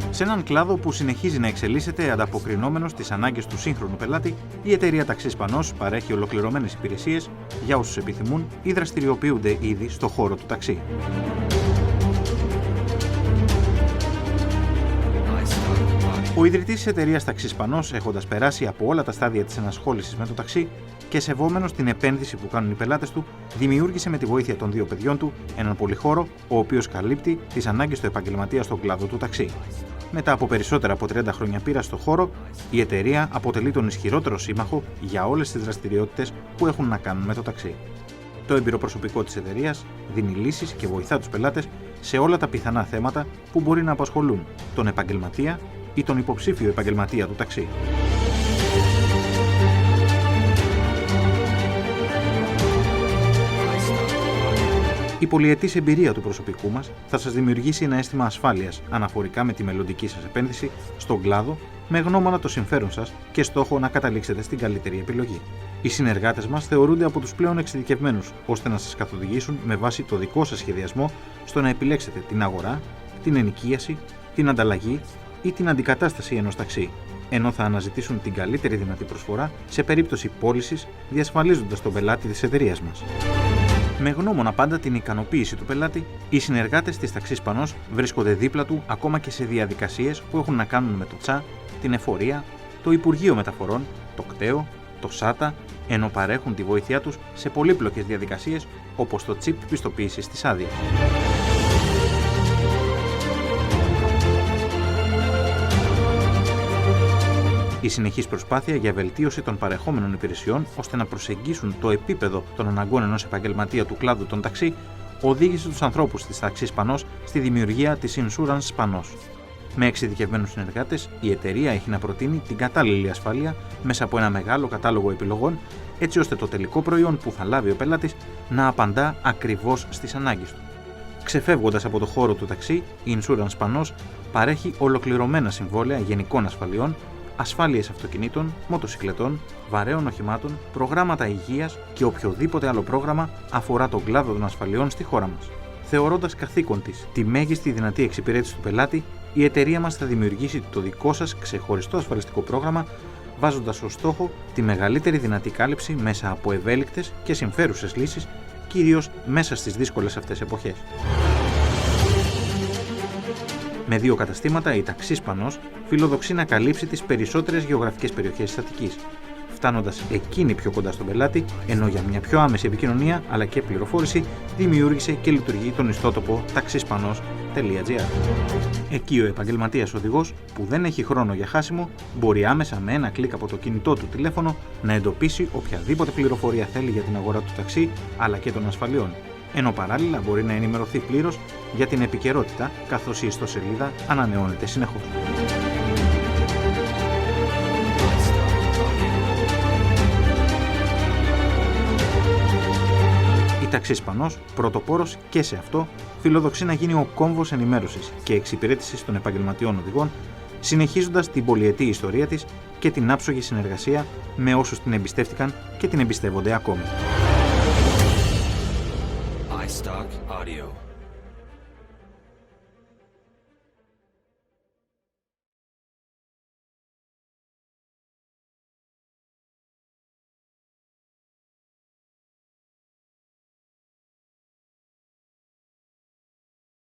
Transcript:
Σε έναν κλάδο που συνεχίζει να εξελίσσεται ανταποκρινόμενος στις ανάγκες του σύγχρονου πελάτη, η εταιρεία Taxi Spanos παρέχει ολοκληρωμένες υπηρεσίες για όσους επιθυμούν ή δραστηριοποιούνται ήδη στο χώρο του ταξί. Ο ιδρυτής της εταιρείας Taxi Spanos, έχοντας περάσει από όλα τα στάδια της ενασχόλησης με το ταξί και σεβόμενος την επένδυση που κάνουν οι πελάτες του, δημιούργησε με τη βοήθεια των δύο παιδιών του έναν πολυχώρο, ο οποίος καλύπτει τις ανάγκες του επαγγελματία στον κλάδο του ταξί. Μετά από περισσότερα από 30 χρόνια πείρας στον χώρο, η εταιρεία αποτελεί τον ισχυρότερο σύμμαχο για όλες τις δραστηριότητες που έχουν να κάνουν με το ταξί. Το έμπειρο προσωπικό της εταιρείας δίνει λύσεις και βοηθά τους πελάτες σε όλα τα πιθανά θέματα που μπορεί να απασχολούν τον επαγγελματία ή τον υποψήφιο επαγγελματία του ταξί. Η πολυετής εμπειρία του προσωπικού μας θα σας δημιουργήσει ένα αίσθημα ασφάλειας αναφορικά με τη μελλοντική σας επένδυση στον κλάδο, με γνώμονα το συμφέρον σας και στόχο να καταλήξετε στην καλύτερη επιλογή. Οι συνεργάτες μας θεωρούνται από τους πλέον εξειδικευμένους, ώστε να σας καθοδηγήσουν με βάση το δικό σας σχεδιασμό στο να επιλέξετε την αγορά, την ενοικίαση, την ανταλλαγή ή την αντικατάσταση ενός ταξί, ενώ θα αναζητήσουν την καλύτερη δυνατή προσφορά σε περίπτωση πώλησης, διασφαλίζοντας τον πελάτη της εταιρείας μας. Με γνώμονα πάντα την ικανοποίηση του πελάτη, οι συνεργάτες της Taxi Spanos βρίσκονται δίπλα του ακόμα και σε διαδικασίες που έχουν να κάνουν με το ΤΣΑ, την εφορία, το Υπουργείο Μεταφορών, το ΚΤΕΟ, το ΣΑΤΑ, ενώ παρέχουν τη βοήθειά τους σε πολύπλοκες διαδικασίες όπως το τσιπ πιστοποίησης της άδειας. Η συνεχής προσπάθεια για βελτίωση των παρεχόμενων υπηρεσιών ώστε να προσεγγίσουν το επίπεδο των αναγκών ενός επαγγελματία του κλάδου των ταξί οδήγησε τους ανθρώπους της Taxi Spanos στη δημιουργία της Insurance Spanos. Με εξειδικευμένους συνεργάτες, η εταιρεία έχει να προτείνει την κατάλληλη ασφάλεια μέσα από ένα μεγάλο κατάλογο επιλογών, έτσι ώστε το τελικό προϊόν που θα λάβει ο πελάτης να απαντά ακριβώς στις ανάγκες του. Ξεφεύγοντας από το χώρο του ταξί, η Insurance Spanos παρέχει ολοκληρωμένα συμβόλαια γενικών ασφαλιών, ασφάλειες αυτοκινήτων, μοτοσυκλετών, βαρέων οχημάτων, προγράμματα υγείας και οποιοδήποτε άλλο πρόγραμμα αφορά τον κλάδο των ασφαλιών στη χώρα μας. Θεωρώντας καθήκον της τη μέγιστη δυνατή εξυπηρέτηση του πελάτη, η εταιρεία μας θα δημιουργήσει το δικό σας ξεχωριστό ασφαλιστικό πρόγραμμα, βάζοντας ως στόχο τη μεγαλύτερη δυνατή κάλυψη μέσα από ευέλικτες και συμφέρουσες λύσεις, κυρίως μέσα στις δύσκολες αυτές εποχές. Με 2 καταστήματα, η Taxi Spanos φιλοδοξεί να καλύψει τις περισσότερες γεωγραφικές περιοχές της Αττικής, φτάνοντας εκείνη πιο κοντά στον πελάτη, ενώ για μια πιο άμεση επικοινωνία αλλά και πληροφόρηση δημιούργησε και λειτουργεί τον ιστότοπο taxispanos.gr. Εκεί ο επαγγελματίας οδηγός που δεν έχει χρόνο για χάσιμο μπορεί άμεσα με ένα κλικ από το κινητό του τηλέφωνο να εντοπίσει οποιαδήποτε πληροφορία θέλει για την αγορά του ταξί αλλά και των ασφαλιών, ενώ παράλληλα μπορεί να ενημερωθεί πλήρως για την επικαιρότητα, καθώς η ιστοσελίδα ανανεώνεται συνεχώς. Η Taxi Spanos, πρωτοπόρος και σε αυτό, φιλοδοξεί να γίνει ο κόμβος ενημέρωσης και εξυπηρέτησης των επαγγελματιών οδηγών, συνεχίζοντας την πολυετή ιστορία της και την άψογη συνεργασία με όσους την εμπιστεύτηκαν και την εμπιστεύονται ακόμη. iStock Audio.